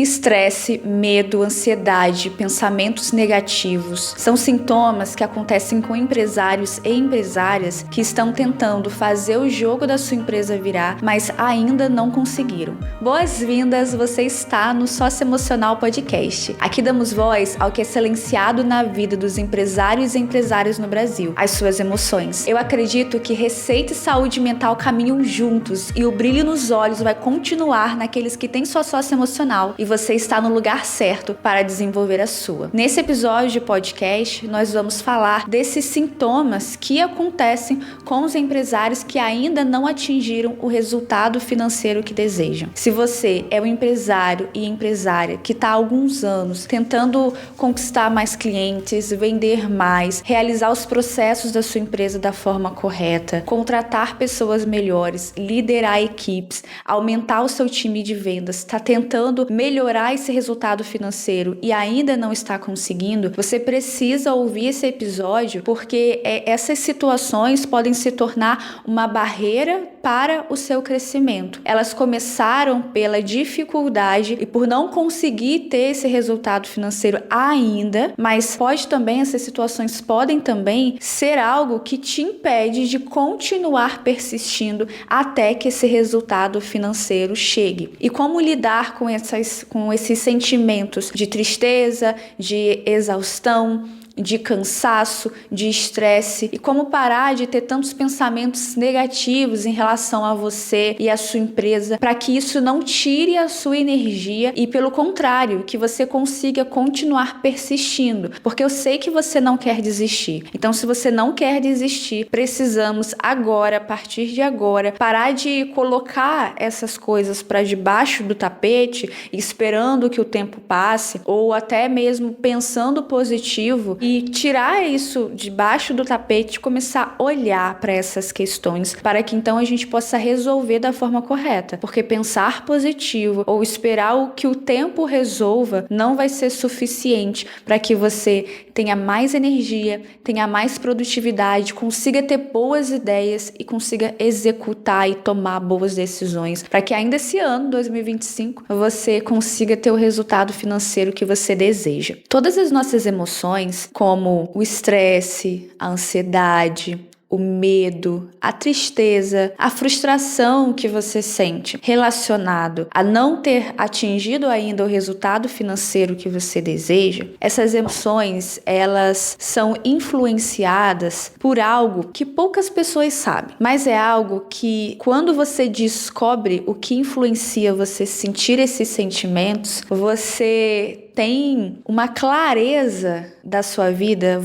Estresse, medo, ansiedade, pensamentos negativos são sintomas que acontecem com empresários e empresárias que estão tentando fazer o jogo da sua empresa virar, mas ainda não conseguiram. Boas-vindas, você está no Socioemocional Podcast. Aqui damos voz ao que é silenciado na vida dos empresários e empresárias no Brasil, as suas emoções. Eu acredito que receita e saúde mental caminham juntos e o brilho nos olhos vai continuar naqueles que têm sua socioemocional e você está no lugar certo para desenvolver a sua. Nesse episódio de podcast, nós vamos falar desses sintomas que acontecem com os empresários que ainda não atingiram o resultado financeiro que desejam. Se você é um empresário e empresária que está há alguns anos tentando conquistar mais clientes, vender mais, realizar os processos da sua empresa da forma correta, contratar pessoas melhores, liderar equipes, aumentar o seu time de vendas, está tentando melhorar esse resultado financeiro e ainda não está conseguindo, você precisa ouvir esse episódio porque essas situações podem se tornar uma barreira para o seu crescimento. Elas começaram pela dificuldade e por não conseguir ter esse resultado financeiro ainda, mas essas situações podem também ser algo que te impede de continuar persistindo até que esse resultado financeiro chegue. E como lidar com esses sentimentos de tristeza, de exaustão, de cansaço, de estresse e como parar de ter tantos pensamentos negativos em relação a você e a sua empresa para que isso não tire a sua energia e pelo contrário, que você consiga continuar persistindo, porque eu sei que você não quer desistir. Então se você não quer desistir, precisamos agora, a partir de agora, parar de colocar essas coisas para debaixo do tapete esperando que o tempo passe ou até mesmo pensando positivo e tirar isso debaixo do tapete e começar a olhar para essas questões para que então a gente possa resolver da forma correta. Porque pensar positivo ou esperar que o tempo resolva não vai ser suficiente para que você tenha mais energia, tenha mais produtividade, consiga ter boas ideias e consiga executar e tomar boas decisões para que ainda esse ano, 2025, você consiga ter o resultado financeiro que você deseja. Todas as nossas emoções, como o estresse, a ansiedade, o medo, a tristeza, a frustração que você sente relacionado a não ter atingido ainda o resultado financeiro que você deseja, essas emoções, elas são influenciadas por algo que poucas pessoas sabem, mas é algo que quando você descobre o que influencia você sentir esses sentimentos, você tem uma clareza da sua vida,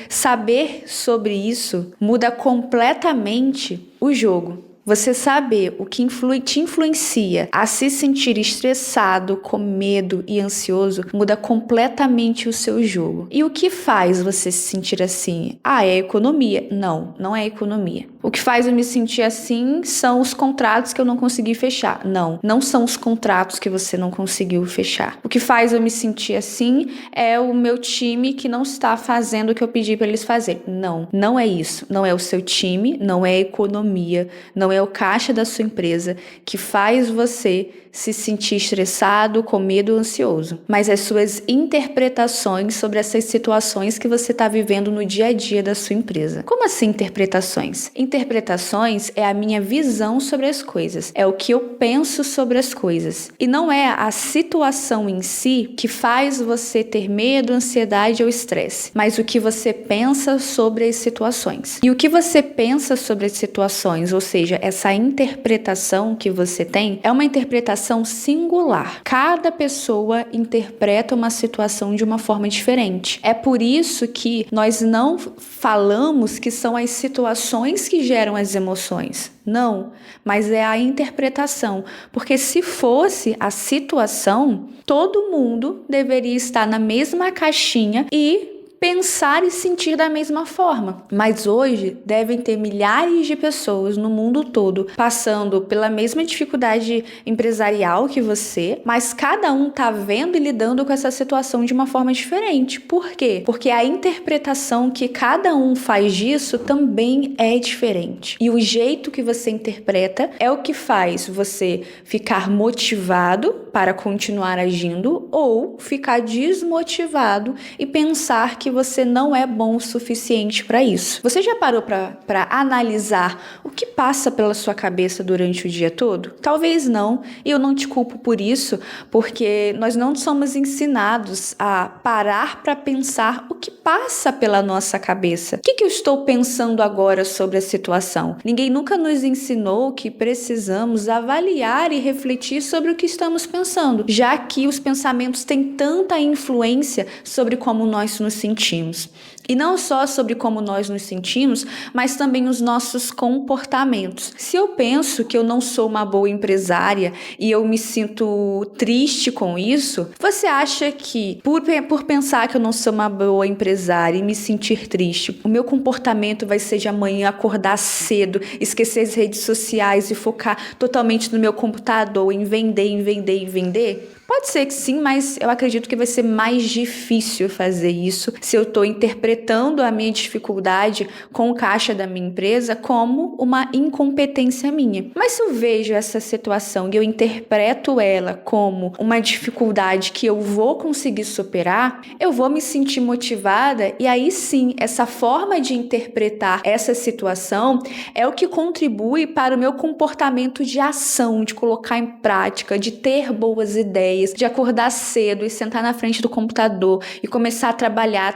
saber sobre isso muda completamente o jogo. Você saber o que te influencia a se sentir estressado, com medo e ansioso muda completamente o seu jogo. E o que faz você se sentir assim? É a economia. Não, não é a economia. O que faz eu me sentir assim são os contratos que eu não consegui fechar. Não, não são os contratos que você não conseguiu fechar. O que faz eu me sentir assim é o meu time que não está fazendo o que eu pedi para eles fazerem. Não, não é isso. Não é o seu time, não é a economia, não é o caixa da sua empresa que faz você se sentir estressado, com medo ou ansioso. Mas as suas interpretações sobre essas situações que você está vivendo no dia a dia da sua empresa. Como assim interpretações? Interpretações é a minha visão sobre as coisas. É o que eu penso sobre as coisas. E não é a situação em si que faz você ter medo, ansiedade ou estresse, mas o que você pensa sobre as situações. E o que você pensa sobre as situações, ou seja, essa interpretação que você tem, é uma interpretação singular. Cada pessoa interpreta uma situação de uma forma diferente. É por isso que nós não falamos que são as situações que geram as emoções. Não, mas é a interpretação. Porque se fosse a situação, todo mundo deveria estar na mesma caixinha e pensar e sentir da mesma forma. Mas hoje devem ter milhares de pessoas no mundo todo passando pela mesma dificuldade empresarial que você, mas cada um tá vendo e lidando com essa situação de uma forma diferente. Por quê? Porque a interpretação que cada um faz disso também é diferente. E o jeito que você interpreta é o que faz você ficar motivado para continuar agindo ou ficar desmotivado e pensar que você não é bom o suficiente para isso. Você já parou para analisar o que passa pela sua cabeça durante o dia todo? Talvez não, e eu não te culpo por isso, porque nós não somos ensinados a parar para pensar o que passa pela nossa cabeça. O que eu estou pensando agora sobre a situação? Ninguém nunca nos ensinou que precisamos avaliar e refletir sobre o que estamos pensando, já que os pensamentos têm tanta influência sobre como nós nos sentimos. E não só sobre como nós nos sentimos, mas também os nossos comportamentos. Se eu penso que eu não sou uma boa empresária e eu me sinto triste com isso, você acha que por pensar que eu não sou uma boa empresária e me sentir triste, o meu comportamento vai ser de amanhã acordar cedo, esquecer as redes sociais e focar totalmente no meu computador, em vender? Pode ser que sim, mas eu acredito que vai ser mais difícil fazer isso se eu estou interpretando a minha dificuldade com o caixa da minha empresa como uma incompetência minha. Mas se eu vejo essa situação e eu interpreto ela como uma dificuldade que eu vou conseguir superar, eu vou me sentir motivada e aí sim, essa forma de interpretar essa situação é o que contribui para o meu comportamento de ação, de colocar em prática, de ter boas ideias, de acordar cedo e sentar na frente do computador e começar a trabalhar,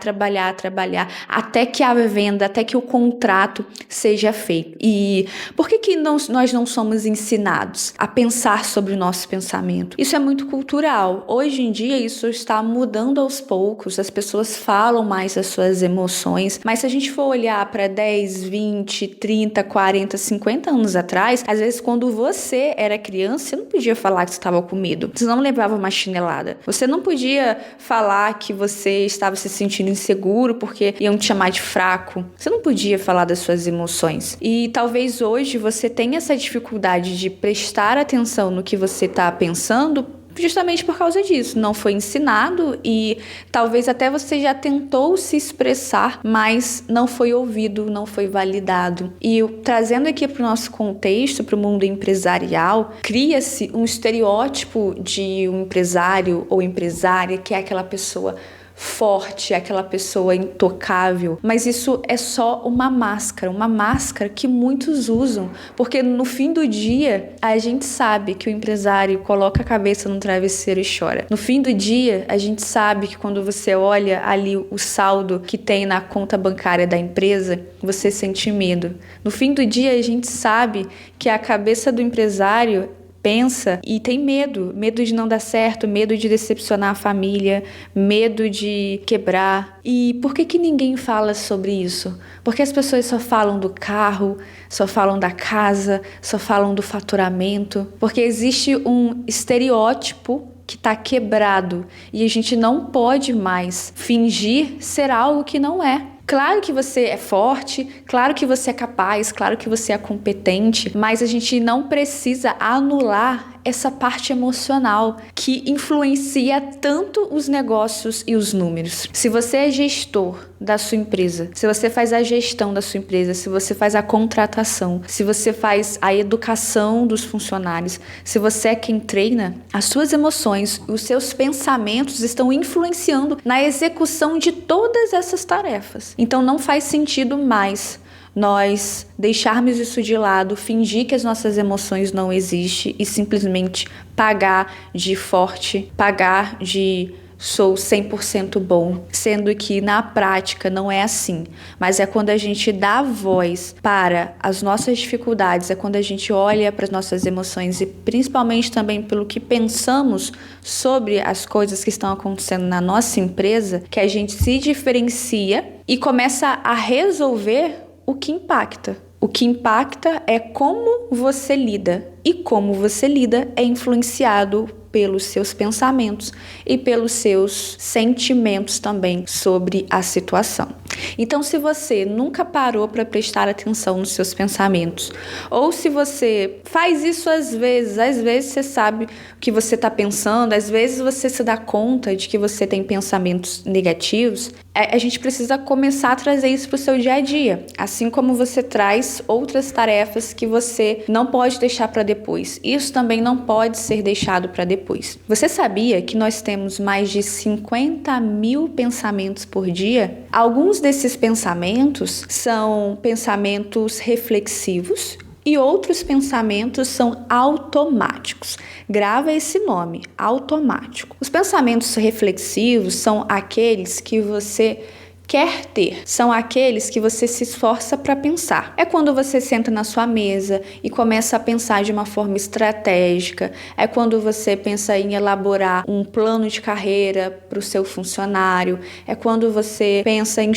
até que a venda, até que o contrato seja feito. E por que nós não somos ensinados a pensar sobre o nosso pensamento? Isso é muito cultural. Hoje em dia isso está mudando aos poucos, as pessoas falam mais das suas emoções, mas se a gente for olhar para 10, 20, 30, 40, 50 anos atrás, às vezes quando você era criança, você não podia falar que você estava com medo, você não levava uma chinelada. Você não podia falar que você estava se sentindo inseguro porque iam te chamar de fraco. Você não podia falar das suas emoções. E talvez hoje você tenha essa dificuldade de prestar atenção no que você está pensando justamente por causa disso. Não foi ensinado e talvez até você já tentou se expressar, mas não foi ouvido, não foi validado. E trazendo aqui para o nosso contexto, para o mundo empresarial, cria-se um estereótipo de um empresário ou empresária que é aquela pessoa forte, aquela pessoa intocável, mas isso é só uma máscara que muitos usam, porque no fim do dia a gente sabe que o empresário coloca a cabeça no travesseiro e chora. No fim do dia a gente sabe que quando você olha ali o saldo que tem na conta bancária da empresa, você sente medo. No fim do dia a gente sabe que a cabeça do empresário pensa e tem medo de não dar certo, medo de decepcionar a família, medo de quebrar. E por que ninguém fala sobre isso? Porque as pessoas só falam do carro, só falam da casa, só falam do faturamento, porque existe um estereótipo que está quebrado e a gente não pode mais fingir ser algo que não é. Claro que você é forte, claro que você é capaz, claro que você é competente, mas a gente não precisa anular essa parte emocional que influencia tanto os negócios e os números. Se você é gestor da sua empresa, se você faz a gestão da sua empresa, se você faz a contratação, se você faz a educação dos funcionários, se você é quem treina, as suas emoções, os seus pensamentos estão influenciando na execução de todas essas tarefas. Então não faz sentido mais nós deixarmos isso de lado, fingir que as nossas emoções não existem e simplesmente pagar de forte, pagar de sou 100% bom, sendo que na prática não é assim, mas é quando a gente dá voz para as nossas dificuldades, é quando a gente olha para as nossas emoções e principalmente também pelo que pensamos sobre as coisas que estão acontecendo na nossa empresa, que a gente se diferencia e começa a resolver o que impacta. O que impacta é como você lida, e como você lida é influenciado pelos seus pensamentos e pelos seus sentimentos também sobre a situação. Então, se você nunca parou para prestar atenção nos seus pensamentos, ou se você faz isso às vezes você sabe o que você está pensando, às vezes você se dá conta de que você tem pensamentos negativos, a gente precisa começar a trazer isso para o seu dia a dia, assim como você traz outras tarefas que você não pode deixar para depois. Isso também não pode ser deixado para depois. Você sabia que nós temos mais de 50 mil pensamentos por dia? Alguns desses pensamentos são pensamentos reflexivos e outros pensamentos são automáticos. Grava esse nome, automático. Os pensamentos reflexivos são aqueles que você quer ter, são aqueles que você se esforça para pensar. É quando você senta na sua mesa e começa a pensar de uma forma estratégica, é quando você pensa em elaborar um plano de carreira para o seu funcionário, é quando você pensa em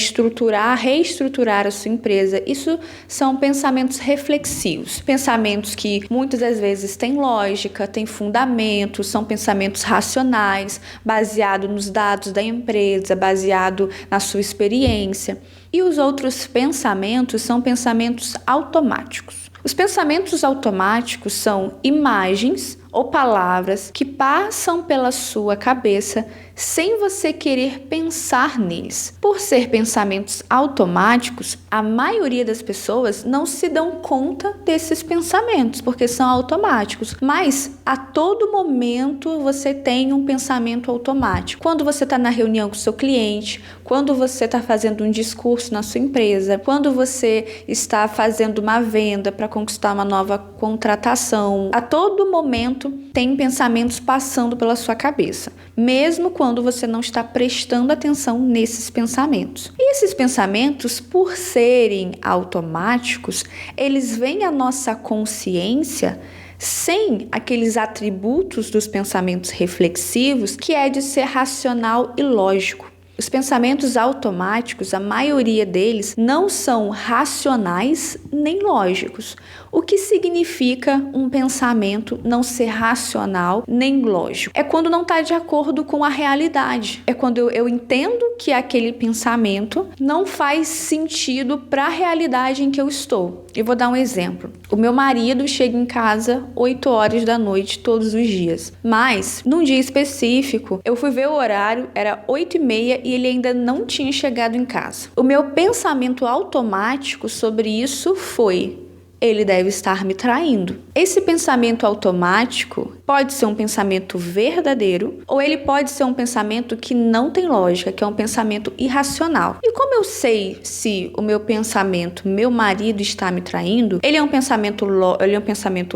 reestruturar a sua empresa. Isso são pensamentos reflexivos, pensamentos que muitas das vezes têm lógica, têm fundamento, são pensamentos racionais, baseado nos dados da empresa, baseado na sua experiência. E os outros pensamentos são pensamentos automáticos. Os pensamentos automáticos são imagens ou palavras que passam pela sua cabeça sem você querer pensar neles. Por ser pensamentos automáticos, a maioria das pessoas não se dão conta desses pensamentos, porque são automáticos. Mas a todo momento você tem um pensamento automático. Quando você está na reunião com o seu cliente, quando você está fazendo um discurso na sua empresa, quando você está fazendo uma venda para conquistar uma nova contratação, a todo momento tem pensamentos passando pela sua cabeça, mesmo quando você não está prestando atenção nesses pensamentos. E esses pensamentos, por serem automáticos, eles vêm à nossa consciência sem aqueles atributos dos pensamentos reflexivos, que é de ser racional e lógico. Os pensamentos automáticos, a maioria deles, não são racionais nem lógicos. O que significa um pensamento não ser racional nem lógico? É quando não está de acordo com a realidade. É quando eu entendo que aquele pensamento não faz sentido para a realidade em que eu estou. Eu vou dar um exemplo. O meu marido chega em casa 8 horas da noite todos os dias. Mas, num dia específico, eu fui ver o horário, era 8h30 e ele ainda não tinha chegado em casa. O meu pensamento automático sobre isso foi: ele deve estar me traindo. Esse pensamento automático pode ser um pensamento verdadeiro ou ele pode ser um pensamento que não tem lógica, que é um pensamento irracional. E como eu sei se o meu pensamento, meu marido está me traindo, ele é um pensamento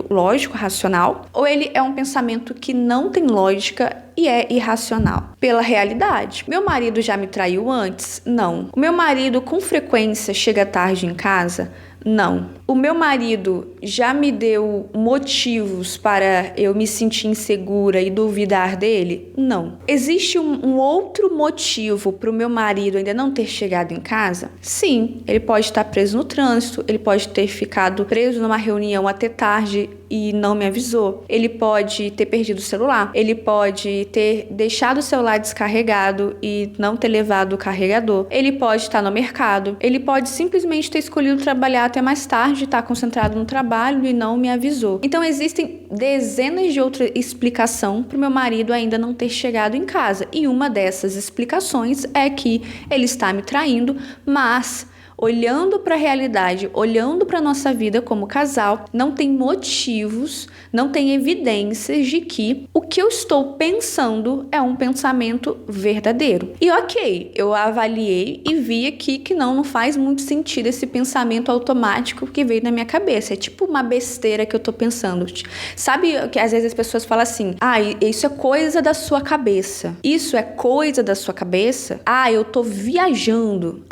lógico, racional, ou ele é um pensamento que não tem lógica e é irracional? Pela realidade. Meu marido já me traiu antes? Não. O meu marido com frequência chega tarde em casa? Não. O meu marido já me deu motivos para eu me sentir insegura e duvidar dele? Não. Existe um outro motivo para o meu marido ainda não ter chegado em casa? Sim. Ele pode estar preso no trânsito, ele pode ter ficado preso numa reunião até tarde e não me avisou. Ele pode ter perdido o celular, ele pode ter deixado o celular descarregado e não ter levado o carregador, ele pode estar no mercado, ele pode simplesmente ter escolhido trabalhar até mais tarde, estar concentrado no trabalho e não me avisou. Então existem dezenas de outras explicações para o meu marido ainda não ter chegado em casa, e uma dessas explicações é que ele está me traindo, mas olhando para a realidade, olhando para a nossa vida como casal, não tem motivos, não tem evidências de que o que eu estou pensando é um pensamento verdadeiro. E ok, eu avaliei e vi aqui que não faz muito sentido esse pensamento automático que veio na minha cabeça. É tipo uma besteira que eu tô pensando. Sabe que às vezes as pessoas falam assim: isso é coisa da sua cabeça. Isso é coisa da sua cabeça? Eu tô viajando.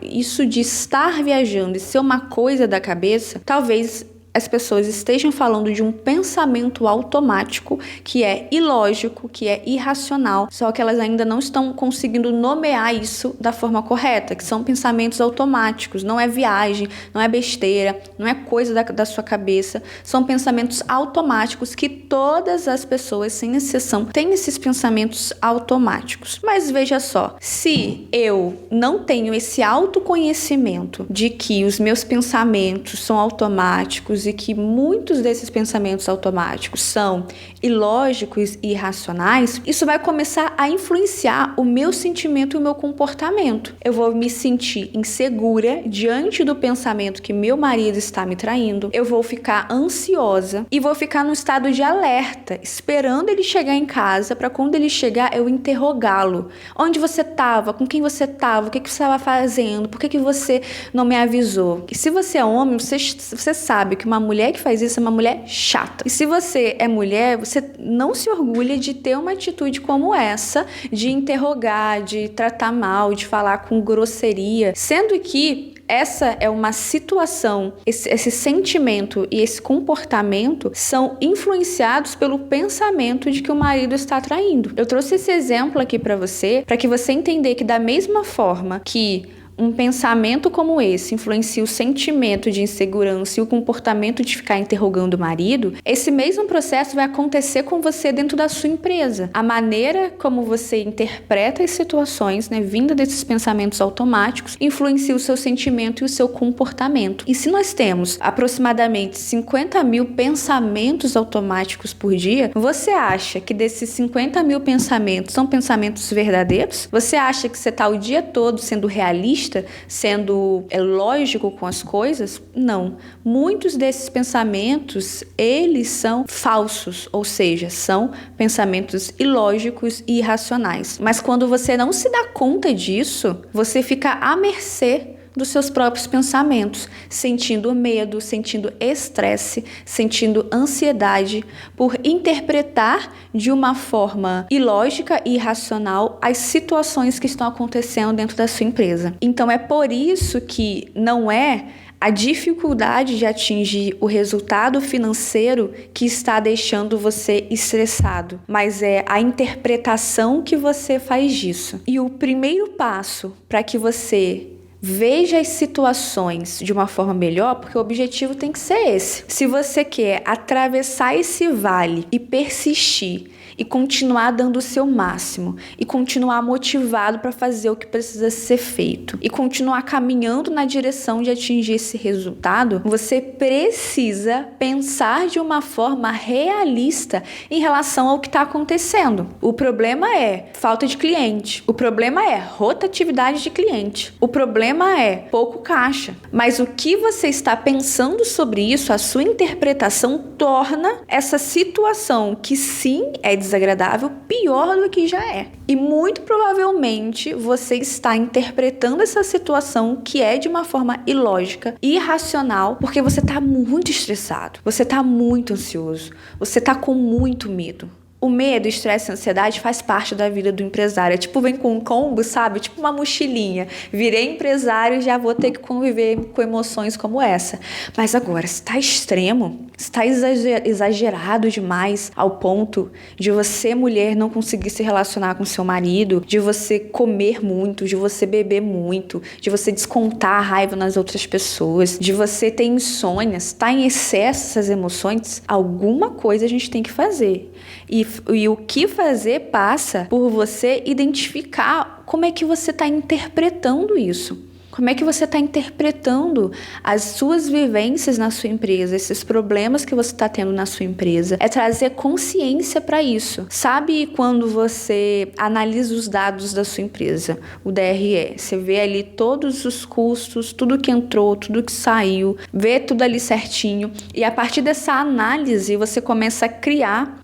Isso de estar viajando e ser uma coisa da cabeça, talvez as pessoas estejam falando de um pensamento automático que é ilógico, que é irracional, só que elas ainda não estão conseguindo nomear isso da forma correta, que são pensamentos automáticos, não é viagem, não é besteira, não é coisa da sua cabeça, são pensamentos automáticos que todas as pessoas, sem exceção, têm esses pensamentos automáticos. Mas veja só, se eu não tenho esse autoconhecimento de que os meus pensamentos são automáticos e que muitos desses pensamentos automáticos são ilógicos e irracionais, isso vai começar a influenciar o meu sentimento e o meu comportamento. Eu vou me sentir insegura diante do pensamento que meu marido está me traindo, eu vou ficar ansiosa e vou ficar no estado de alerta, esperando ele chegar em casa para quando ele chegar eu interrogá-lo. Onde você estava? Com quem você estava? O que você estava fazendo? Por que você não me avisou? E se você é homem, você sabe que uma mulher que faz isso é uma mulher chata. E se você é mulher, você não se orgulha de ter uma atitude como essa, de interrogar, de tratar mal, de falar com grosseria, sendo que essa é uma situação, esse sentimento e esse comportamento são influenciados pelo pensamento de que o marido está traindo. Eu trouxe esse exemplo aqui para que você entender que da mesma forma que um pensamento como esse influencia o sentimento de insegurança e o comportamento de ficar interrogando o marido, esse mesmo processo vai acontecer com você dentro da sua empresa. A maneira como você interpreta as situações, vinda desses pensamentos automáticos, influencia o seu sentimento e o seu comportamento. E se nós temos aproximadamente 50 mil pensamentos automáticos por dia, você acha que desses 50 mil pensamentos são pensamentos verdadeiros? Você acha que você está o dia todo sendo realista, sendo lógico com as coisas? Não. Muitos desses pensamentos, eles são falsos, ou seja, são pensamentos ilógicos e irracionais. Mas quando você não se dá conta disso, você fica à mercê dos seus próprios pensamentos, sentindo medo, sentindo estresse, sentindo ansiedade por interpretar de uma forma ilógica e irracional as situações que estão acontecendo dentro da sua empresa. Então é por isso que não é a dificuldade de atingir o resultado financeiro que está deixando você estressado, mas é a interpretação que você faz disso. E o primeiro passo para que você veja as situações de uma forma melhor, porque o objetivo tem que ser esse. Se você quer atravessar esse vale e persistir e continuar dando o seu máximo e continuar motivado para fazer o que precisa ser feito e continuar caminhando na direção de atingir esse resultado, você precisa pensar de uma forma realista em relação ao que está acontecendo. O problema é falta de cliente, o problema é rotatividade de cliente, o problema é pouco caixa, mas o que você está pensando sobre isso, a sua interpretação torna essa situação que sim é desagradável, pior do que já é. E muito provavelmente você está interpretando essa situação que é de uma forma ilógica, irracional, porque você está muito estressado, você está muito ansioso, você está com muito medo. O medo, estresse e ansiedade faz parte da vida do empresário. É tipo, vem com um combo, sabe? Tipo uma mochilinha. Virei empresário e já vou ter que conviver com emoções como essa. Mas agora, se está extremo, se está exagerado demais ao ponto de você, mulher, não conseguir se relacionar com seu marido, de você comer muito, de você beber muito, de você descontar a raiva nas outras pessoas, de você ter insônias, está em excesso essas emoções, alguma coisa a gente tem que fazer. E o que fazer passa por você identificar como é que você está interpretando isso. Como é que você está interpretando as suas vivências na sua empresa, esses problemas que você está tendo na sua empresa? É trazer consciência para isso. Sabe quando você analisa os dados da sua empresa, o DRE, você vê ali todos os custos, tudo que entrou, tudo que saiu, vê tudo ali certinho e a partir dessa análise você começa a criar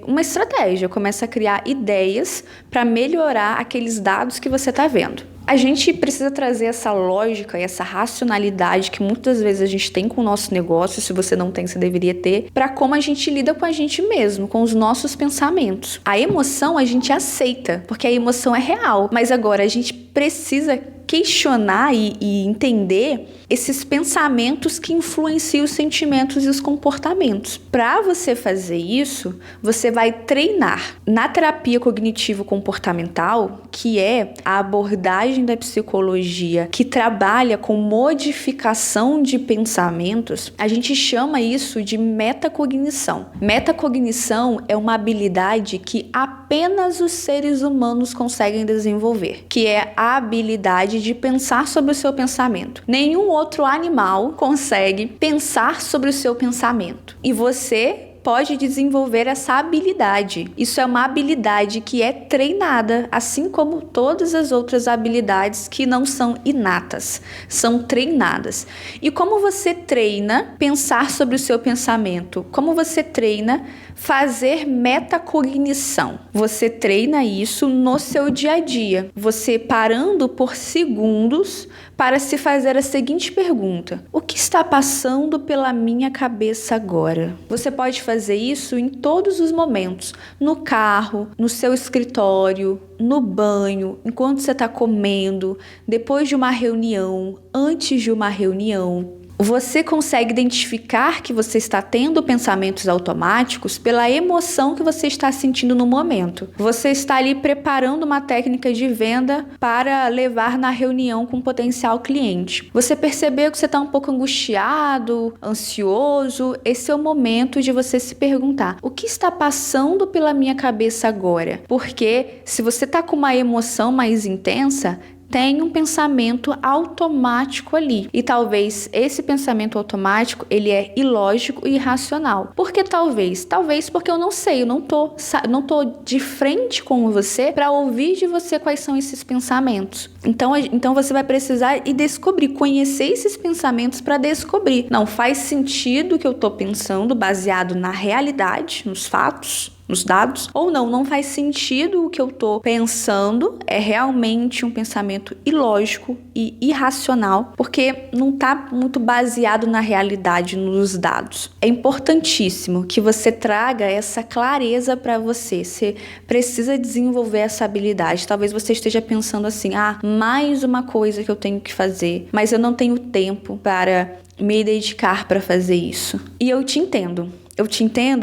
uma estratégia, começa a criar ideias para melhorar aqueles dados que você está vendo. A gente precisa trazer essa lógica e essa racionalidade que muitas vezes a gente tem com o nosso negócio, se você não tem, você deveria ter, para como a gente lida com a gente mesmo, com os nossos pensamentos. A emoção a gente aceita, porque a emoção é real, mas agora a gente precisa questionar e entender esses pensamentos que influenciam os sentimentos e os comportamentos. Para você fazer isso, você vai treinar. Na terapia cognitivo-comportamental, que é a abordagem da psicologia que trabalha com modificação de pensamentos, a gente chama isso de metacognição. Metacognição é uma habilidade que apenas os seres humanos conseguem desenvolver, que é a habilidade de pensar sobre o seu pensamento. Nenhum outro animal consegue pensar sobre o seu pensamento. E você pode desenvolver essa habilidade. Isso é uma habilidade que é treinada, assim como todas as outras habilidades que não são inatas, são treinadas. E como você treina pensar sobre o seu pensamento? Como você treina fazer metacognição? Você treina isso no seu dia a dia, você parando por segundos para se fazer a seguinte pergunta: o que está passando pela minha cabeça agora? Você pode fazer isso em todos os momentos, no carro, no seu escritório, no banho, enquanto você está comendo, depois de uma reunião, antes de uma reunião. Você consegue identificar que você está tendo pensamentos automáticos pela emoção que você está sentindo no momento. Você está ali preparando uma técnica de venda para levar na reunião com um potencial cliente. Você percebeu que você está um pouco angustiado, ansioso. Esse é o momento de você se perguntar: o que está passando pela minha cabeça agora? Porque se você está com uma emoção mais intensa, tem um pensamento automático ali. E talvez esse pensamento automático, ele é ilógico e irracional. Por que talvez? Talvez porque eu não sei, eu não tô de frente com você para ouvir de você quais são esses pensamentos. Então você vai precisar ir descobrir, conhecer esses pensamentos para descobrir. Não faz sentido o que eu tô pensando baseado na realidade, nos fatos, nos dados, ou não faz sentido o que eu tô pensando, é realmente um pensamento ilógico e irracional, porque não tá muito baseado na realidade, nos dados. É importantíssimo que você traga essa clareza para você. Você precisa desenvolver essa habilidade. Talvez você esteja pensando assim: mais uma coisa que eu tenho que fazer, mas eu não tenho tempo para me dedicar para fazer isso. E eu te entendo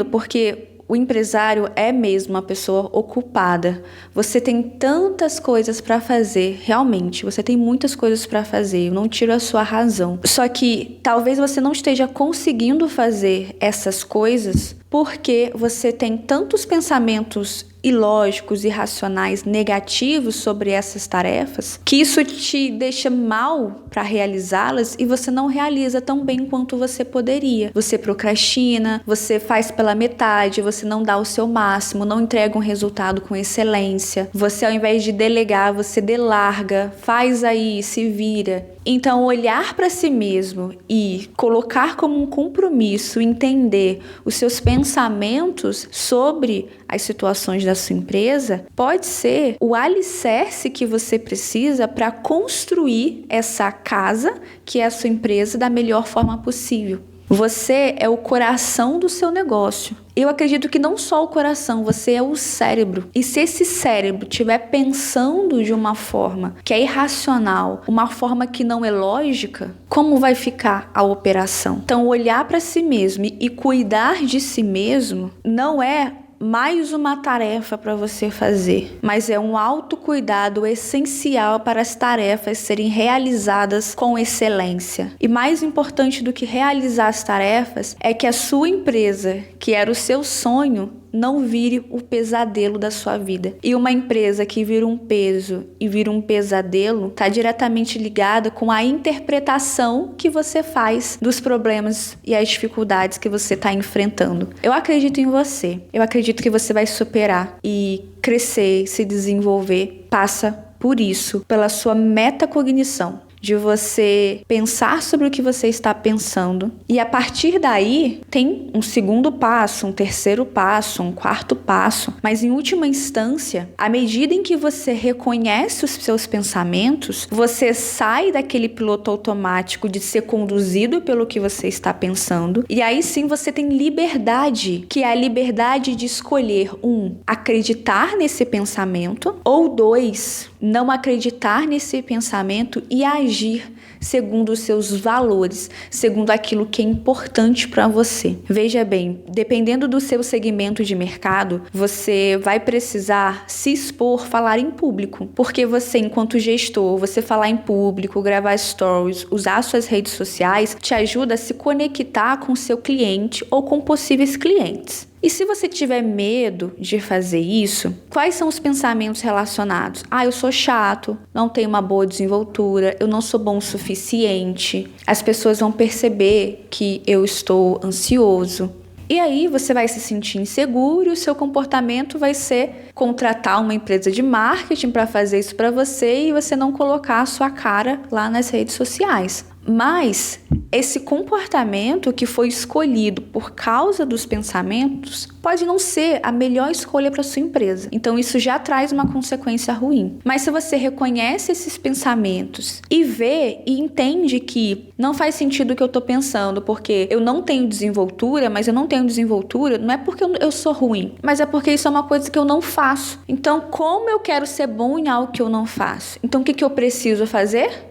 porque o empresário é mesmo uma pessoa ocupada. Você tem tantas coisas para fazer, realmente, você tem muitas coisas para fazer, eu não tiro a sua razão. Só que talvez você não esteja conseguindo fazer essas coisas porque você tem tantos pensamentos ilógicos, irracionais, negativos sobre essas tarefas, que isso te deixa mal para realizá-las e você não realiza tão bem quanto você poderia. Você procrastina, você faz pela metade, você não dá o seu máximo, não entrega um resultado com excelência. Você, ao invés de delegar, você delarga, faz aí, se vira. Então, olhar para si mesmo e colocar como um compromisso, entender os seus pensamentos sobre as situações da sua empresa, pode ser o alicerce que você precisa para construir essa casa, que é a sua empresa, da melhor forma possível. Você é o coração do seu negócio. Eu acredito que não só o coração, você é o cérebro. E se esse cérebro estiver pensando de uma forma que é irracional, uma forma que não é lógica, como vai ficar a operação? Então, olhar para si mesmo e cuidar de si mesmo não é mais uma tarefa para você fazer, mas é um autocuidado essencial para as tarefas serem realizadas com excelência. E mais importante do que realizar as tarefas é que a sua empresa, que era o seu sonho, não vire o pesadelo da sua vida. E uma empresa que vira um peso e vira um pesadelo está diretamente ligada com a interpretação que você faz dos problemas e as dificuldades que você está enfrentando. Eu acredito em você. Eu acredito que você vai superar e crescer, se desenvolver. Passa por isso, pela sua metacognição. de você pensar sobre o que você está pensando. E a partir daí, tem um segundo passo, um terceiro passo, um quarto passo. Mas em última instância, à medida em que você reconhece os seus pensamentos, você sai daquele piloto automático de ser conduzido pelo que você está pensando. E aí sim você tem liberdade, que é a liberdade de escolher: 1, acreditar nesse pensamento, ou 2, não acreditar nesse pensamento e agir segundo os seus valores, segundo aquilo que é importante para você. Veja bem, dependendo do seu segmento de mercado, você vai precisar se expor, falar em público, porque você, enquanto gestor, você falar em público, gravar stories, usar suas redes sociais, te ajuda a se conectar com o seu cliente ou com possíveis clientes. E se você tiver medo de fazer isso, quais são os pensamentos relacionados? Eu sou chato, não tenho uma boa desenvoltura, eu não sou bom o suficiente, as pessoas vão perceber que eu estou ansioso. E aí você vai se sentir inseguro e o seu comportamento vai ser contratar uma empresa de marketing para fazer isso para você e você não colocar a sua cara lá nas redes sociais. Mas esse comportamento que foi escolhido por causa dos pensamentos pode não ser a melhor escolha para sua empresa. Então isso já traz uma consequência ruim. Mas se você reconhece esses pensamentos e vê e entende que não faz sentido o que eu estou pensando, porque eu não tenho desenvoltura, mas eu não tenho desenvoltura, não é porque eu sou ruim, mas é porque isso é uma coisa que eu não faço. Então, como eu quero ser bom em algo que eu não faço? Então, o que eu preciso fazer?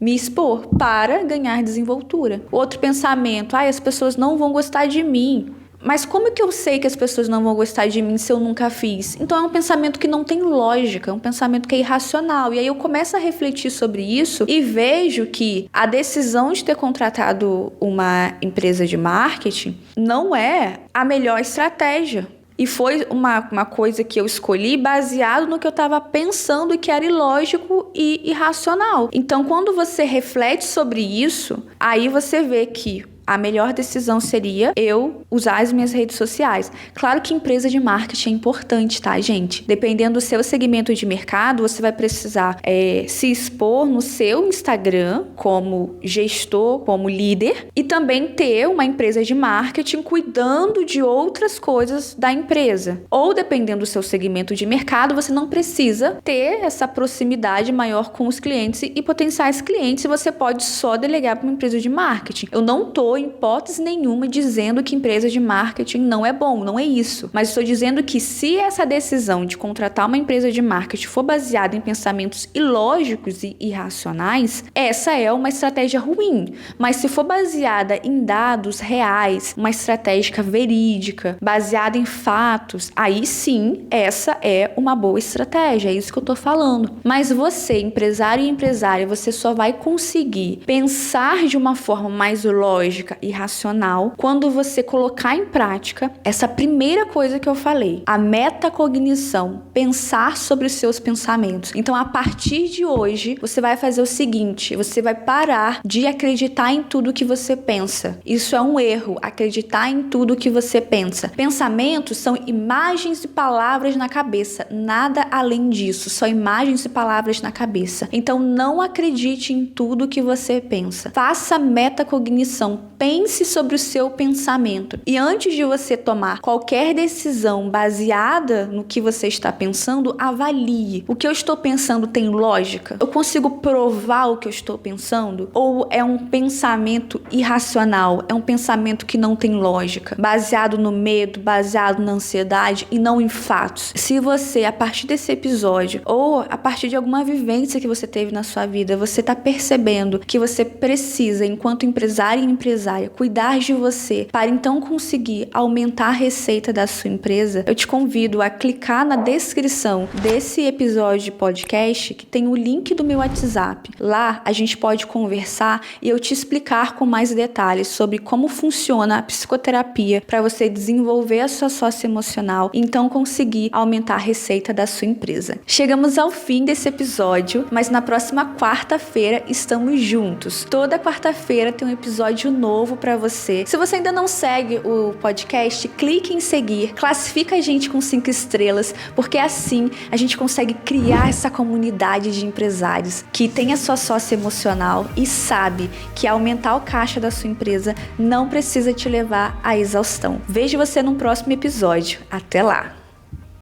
Me expor para ganhar desenvoltura. Outro pensamento: as pessoas não vão gostar de mim. Mas como é que eu sei que as pessoas não vão gostar de mim se eu nunca fiz? Então é um pensamento que não tem lógica, é um pensamento que é irracional. E aí eu começo a refletir sobre isso e vejo que a decisão de ter contratado uma empresa de marketing não é a melhor estratégia. E foi uma coisa que eu escolhi baseado no que eu estava pensando e que era ilógico e irracional. Então, quando você reflete sobre isso, aí você vê que a melhor decisão seria eu usar as minhas redes sociais. Claro que empresa de marketing é importante, tá, gente? Dependendo do seu segmento de mercado, você vai precisar se expor no seu Instagram como gestor, como líder, e também ter uma empresa de marketing cuidando de outras coisas da empresa. Ou, dependendo do seu segmento de mercado, você não precisa ter essa proximidade maior com os clientes e potenciais clientes, e você pode só delegar para uma empresa de marketing. Eu não estou em hipótese nenhuma dizendo que empresa de marketing não é bom, não é isso. Mas estou dizendo que se essa decisão de contratar uma empresa de marketing for baseada em pensamentos ilógicos e irracionais, essa é uma estratégia ruim. Mas se for baseada em dados reais, uma estratégia verídica, baseada em fatos, aí sim, essa é uma boa estratégia, é isso que eu estou falando. Mas você, empresário e empresária, você só vai conseguir pensar de uma forma mais lógica e racional quando você colocar em prática essa primeira coisa que eu falei, a metacognição, pensar sobre os seus pensamentos. Então, a partir de hoje, você vai fazer o seguinte: você vai parar de acreditar em tudo que você pensa. Isso é um erro, acreditar em tudo que você pensa. Pensamentos são imagens e palavras na cabeça, nada além disso, só imagens e palavras na cabeça. Então, não acredite em tudo que você pensa. Faça metacognição. Pense sobre o seu pensamento. E antes de você tomar qualquer decisão baseada no que você está pensando, avalie. O que eu estou pensando tem lógica? Eu consigo provar o que eu estou pensando? Ou é um pensamento irracional? É um pensamento que não tem lógica? Baseado no medo, baseado na ansiedade e não em fatos. Se você, a partir desse episódio, ou a partir de alguma vivência que você teve na sua vida, você está percebendo que você precisa, enquanto empresário e empresária, cuidar de você para então conseguir aumentar a receita da sua empresa, eu te convido a clicar na descrição desse episódio de podcast que tem o link do meu WhatsApp. Lá a gente pode conversar e eu te explicar com mais detalhes sobre como funciona a psicoterapia para você desenvolver a sua socioemocional e então conseguir aumentar a receita da sua empresa. Chegamos ao fim desse episódio, mas na próxima quarta-feira estamos juntos. Toda quarta-feira tem um episódio novo novo para você. Se você ainda não segue o podcast, clique em seguir, classifica a gente com 5 estrelas, porque assim a gente consegue criar essa comunidade de empresários que tem a sua sócia emocional e sabe que aumentar o caixa da sua empresa não precisa te levar à exaustão. Vejo você no próximo episódio. Até lá!